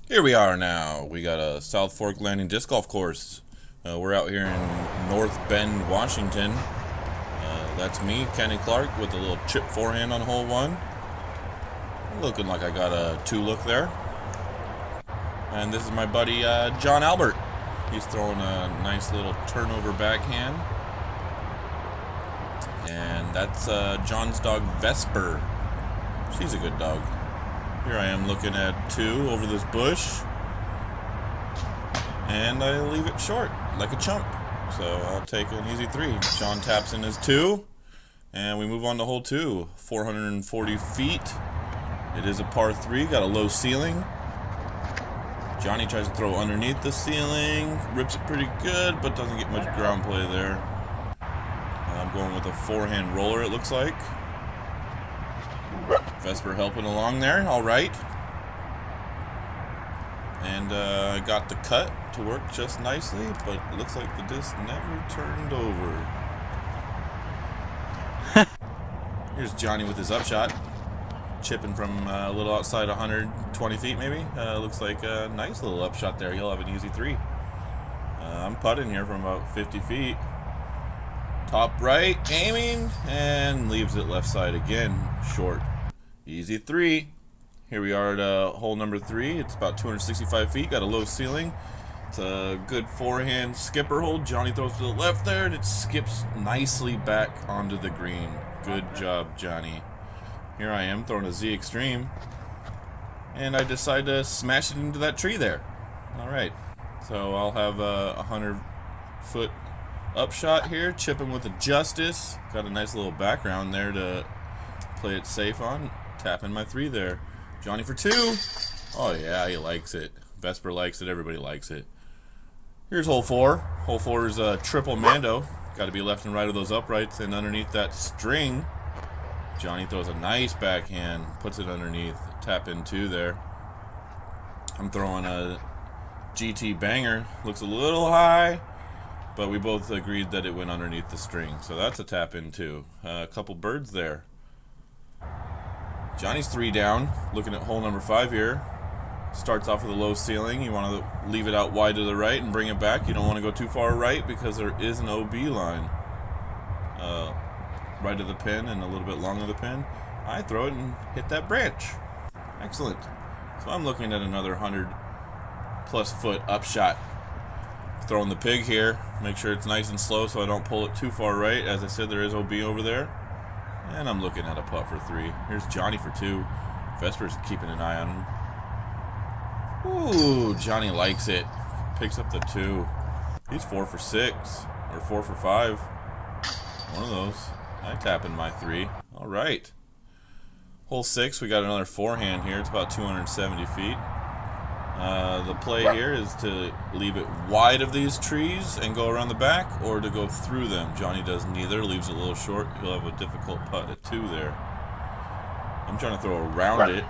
Here we are now. We got a South Fork Landing Disc Golf Course. We're out here in Northbend, Washington. That's me, Kenny Clark, with a little chip forehand on hole 1. Looking like I got a 2 look there. And this is my buddy John Albert. He's throwing a nice little turnover backhand. And that's John's dog Vesper. She's a good dog. Here I am looking at 2 over this bush. And I leave it short, like a chump. So I'll take an easy 3. John taps in his 2. And we move on to hole 2. 440 feet. It is a par 3, got a low ceiling. Johnny tries to throw underneath the ceiling. Rips it pretty good, but doesn't get much ground play there. I'm going with a forehand roller, it looks like. Vesper helping along there, all right. And I got the cut to work just nicely, but it looks like the disc never turned over. Here's Johnny with his upshot. Chipping from a little outside 120 feet maybe. Looks like a nice little upshot there. He'll have an easy 3. I'm putting here from about 50 feet. Top right, aiming, and leaves it left side again, short. Easy 3. Here we are at hole number 3. It's about 265 feet, got a low ceiling. It's a good forehand skipper hold. Johnny throws to the left there, and it skips nicely back onto the green. Good job, Johnny. Here I am throwing a Z Extreme, and I decide to smash it into that tree there. Alright, so I'll have a 100-foot upshot here, chipping with a Justice. Got a nice little background there to play it safe on. Tapping my 3 there. Johnny for 2. Oh yeah, he likes it. Vesper likes it, everybody likes it. Here's hole 4. Hole 4 is a triple Mando. Got to be left and right of those uprights, and underneath that string, Johnny throws a nice backhand, puts it underneath, tap in 2 there. I'm throwing a GT banger. Looks a little high, but we both agreed that it went underneath the string. So that's a tap in 2. A couple birds there. Johnny's 3 down, looking at hole number 5 here. Starts off with a low ceiling. You want to leave it out wide to the right and bring it back. You don't want to go too far right because there is an OB line. Right of the pin and a little bit long of the pin. I throw it and hit that branch. Excellent. So I'm looking at another 100+ foot upshot. Throwing the pig here. Make sure it's nice and slow so I don't pull it too far right. As I said, there is OB over there. And I'm looking at a putt for 3. Here's Johnny for 2. Vesper's keeping an eye on him. Ooh, Johnny likes it. Picks up the 2. He's 4 for 6. Or 4 for 5. One of those. I tap in my 3. Alright. Hole 6, we got another forehand here. It's about 270 feet. The play here is to leave it wide of these trees and go around the back, or to go through them. Johnny does neither, leaves it a little short. He'll have a difficult putt at 2 there. I'm trying to throw around it,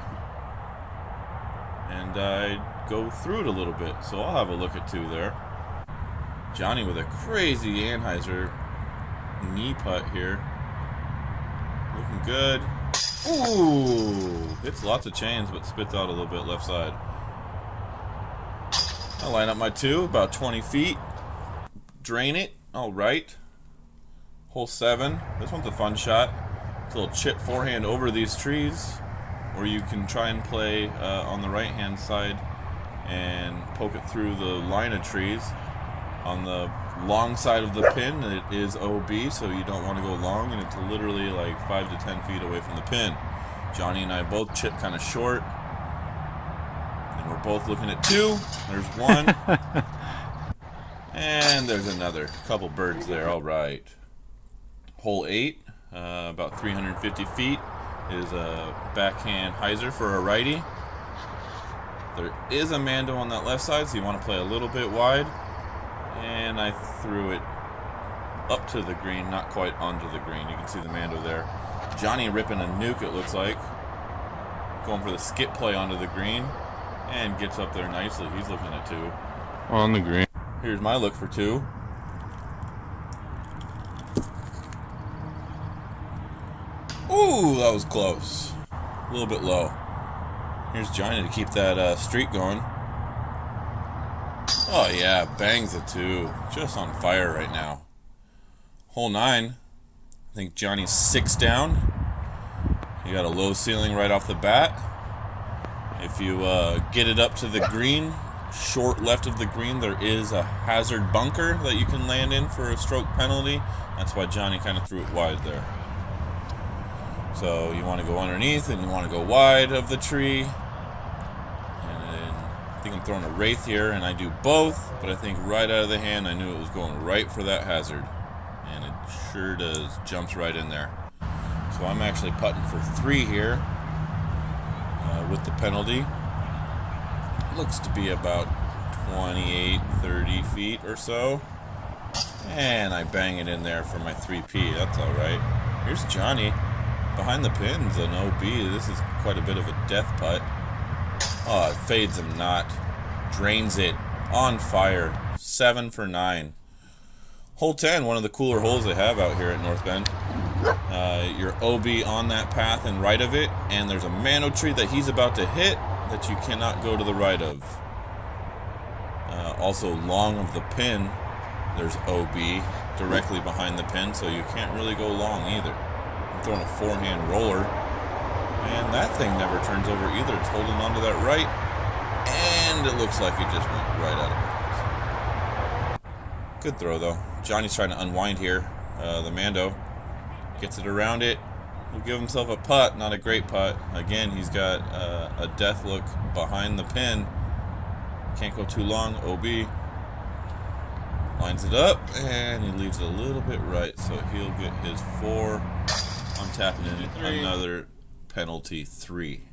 and I go through it a little bit, so I'll have a look at 2 there. Johnny with a crazy Anheuser knee putt here. Looking good. Ooh! Hits lots of chains, but spits out a little bit left side. I line up my 2, about 20 feet. Drain it. Alright. Hole 7. This one's a fun shot. It's a little chip forehand over these trees. Or you can try and play on the right hand side and poke it through the line of trees. On the long side of the pin, it is OB, so you don't want to go long, and it's literally like 5 to 10 feet away from the pin. Johnny and I both chip kind of short. And we're both looking at 2. There's 1. And there's another. Couple birds there. All right. Hole 8, about 350 feet, is a backhand hyzer for a righty. There is a Mando on that left side, so you want to play a little bit wide. And I threw it up to the green, not quite onto the green. You can see the Mando there. Johnny ripping a nuke, it looks like. Going for the skip play onto the green. And gets up there nicely. He's looking at 2. On the green. Here's my look for 2. Ooh, that was close. A little bit low. Here's Johnny to keep that streak going. Oh yeah, bangs a 2. Just on fire right now. Hole 9. I think Johnny's 6 down. You got a low ceiling right off the bat. If you get it up to the green, short left of the green, there is a hazard bunker that you can land in for a stroke penalty. That's why Johnny kind of threw it wide there. So you want to go underneath and you want to go wide of the tree. And then I think I'm throwing a wraith here, and I do both, but I think right out of the hand I knew it was going right for that hazard. And it sure does. Jumps right in there. So I'm actually putting for 3 here with the penalty. Looks to be about 28, 30 feet or so. And I bang it in there for my 3P. That's alright. Here's Johnny. Behind the pins, an OB. This is quite a bit of a death putt. Oh, it fades him not. Drains it. On fire. 7 for 9. Hole 10, one of the cooler holes they have out here at Northbend. Your OB on that path and right of it, and there's a mano tree that he's about to hit that you cannot go to the right of. Also, long of the pin, there's OB directly behind the pin, so you can't really go long either. I'm throwing a forehand roller, and that thing never turns over either. It's holding onto that right, and it looks like it just went right out of bounds. Good throw, though. Johnny's trying to unwind here. The Mando gets it around it. He'll give himself a putt, not a great putt. Again, he's got a death look behind the pin. Can't go too long. OB lines it up, and he leaves it a little bit right, so he'll get his 4. I'm tapping in another penalty 3.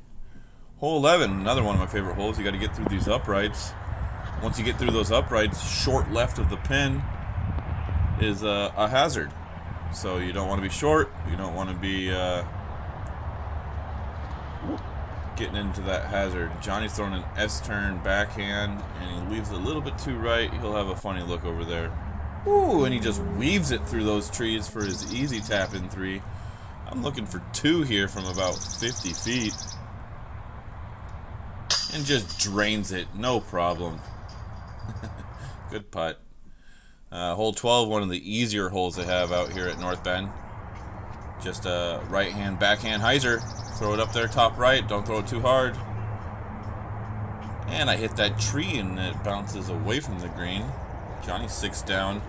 Hole 11, another one of my favorite holes. You got to get through these uprights. Once you get through those uprights, short left of the pin is a hazard. So you don't want to be short. You don't want to be getting into that hazard. Johnny's throwing an S-turn backhand, and he leaves it a little bit too right. He'll have a funny look over there. Ooh, and he just weaves it through those trees for his easy tap-in 3. I'm looking for 2 here from about 50 feet. And just drains it, no problem. Good putt. Hole 12, one of the easier holes they have out here at Northbend. Just a right-hand, backhand hyzer. Throw it up there, top right. Don't throw it too hard. And I hit that tree, and it bounces away from the green. Johnny's 6 down.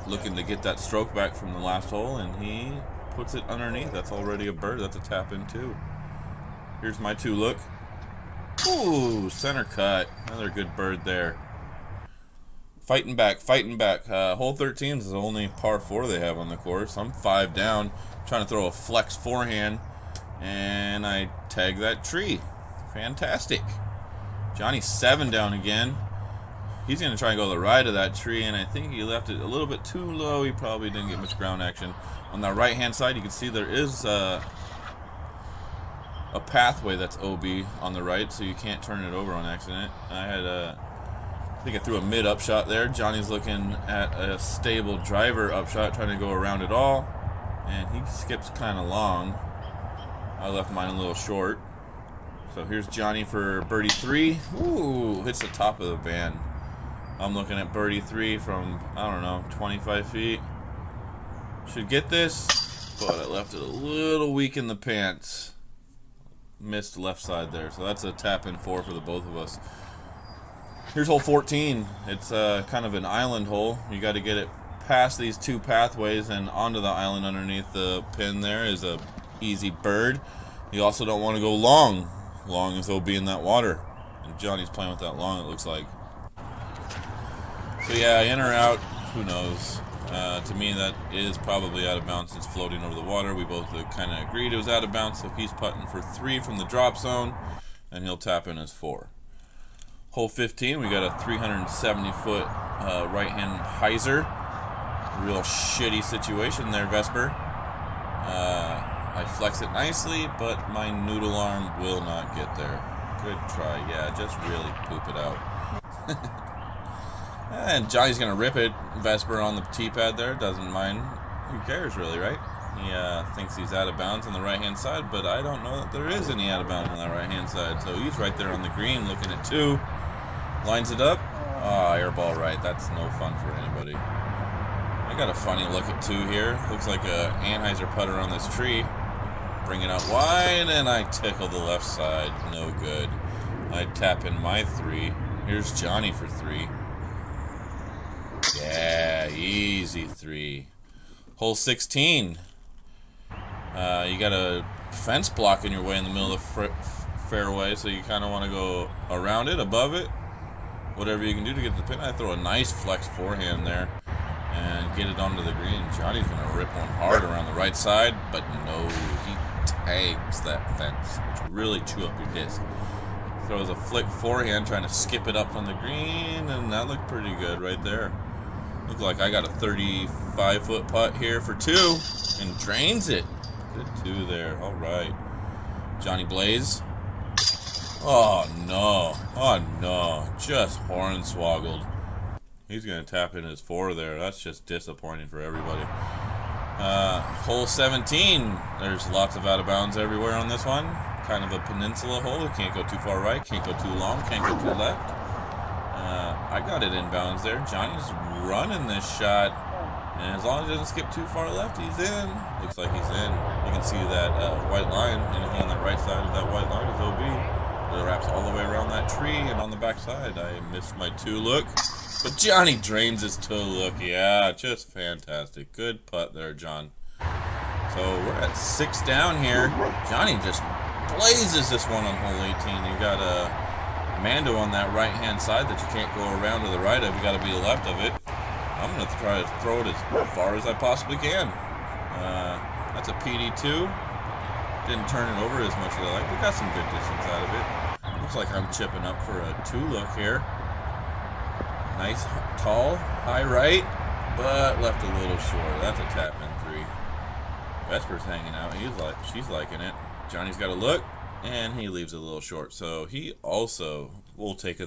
Looking to get that stroke back from the last hole, and he puts it underneath. That's already a bird. That's a tap-in, too. Here's my 2 look. Ooh, center cut. Another good bird there. Fighting back, fighting back. Hole 13 is the only par 4 they have on the course. I'm 5 down, trying to throw a flex forehand, and I tag that tree. Fantastic. Johnny's 7 down again. He's going to try and go to the right of that tree, and I think he left it a little bit too low. He probably didn't get much ground action. On the right-hand side, you can see there is a pathway that's OB on the right, so you can't turn it over on accident. I think I threw a mid upshot there. Johnny's looking at a stable driver upshot, trying to go around it all, and he skips kind of long. I left mine a little short. So here's Johnny for birdie 3. Ooh, hits the top of the band. I'm looking at birdie 3 from, I don't know, 25 feet. Should get this, but I left it a little weak in the pants. Missed left side there, so that's a tap-in 4 for the both of us. Here's hole 14. It's kind of an island hole. You got to get it past these 2 pathways and onto the island underneath the pin. There is a easy bird. You also don't want to go long. Long as OB in that water. And Johnny's playing with that long, it looks like. So yeah, in or out, who knows. To me, that is probably out of bounds. It's floating over the water. We both kind of agreed it was out of bounds, so he's putting for 3 from the drop zone, and he'll tap in his 4. Hole 15, we got a 370-foot right-hand hyzer. Real shitty situation there, Vesper. I flex it nicely, but my noodle arm will not get there. Good try. Yeah, just really poop it out. And Johnny's going to rip it. Vesper on the tee pad there. Doesn't mind. Who cares, really, right? He thinks he's out of bounds on the right-hand side, but I don't know that there is any out of bounds on that right-hand side. So he's right there on the green looking at 2. Lines it up. Ah, airball right. That's no fun for anybody. I got a funny look at 2 here. Looks like a Anheuser putter on this tree. Bring it out wide, and I tickle the left side. No good. I tap in my 3. Here's Johnny for 3. Yeah, easy 3. Hole 16. You got a fence block in your way in the middle of the fairway, so you kind of want to go around it, above it, whatever you can do to get the pin. I throw a nice flex forehand there and get it onto the green. Johnny's going to rip one hard around the right side, but no, he tags that fence, which will really chew up your disc. Throws a flick forehand trying to skip it up from the green, and that looked pretty good right there. Looked like I got a 35-foot putt here for 2 and drains it. Good 2 there. All right. Johnny Blaze. Oh, no. Oh, no. Just hornswoggled. He's going to tap in his 4 there. That's just disappointing for everybody. Hole 17. There's lots of out of bounds everywhere on this one. Kind of a peninsula hole. You can't go too far right, can't go too long, can't go too left. I got it inbounds there. Johnny's running this shot, and as long as it doesn't skip too far left, he's in. Looks like he's in. You can see that white line, and on the right side of that white line is OB. It wraps all the way around that tree, and on the back side, I missed my 2 look. But Johnny drains his 2 look. Yeah, just fantastic. Good putt there, John. So we're at 6 down here. Johnny just blazes this one on hole 18. You got a Mando on that right-hand side that you can't go around to the right of. You got to be the left of it. I'm going to try to throw it as far as I possibly can. That's a PD2. Didn't turn it over as much as I like, but got some good distance out of it. Looks like I'm chipping up for a 2 look here. Nice, tall, high right, but left a little short. That's a tap-in 3. Vesper's hanging out. She's liking it. Johnny's got a look, and he leaves a little short. So he also will take a 3.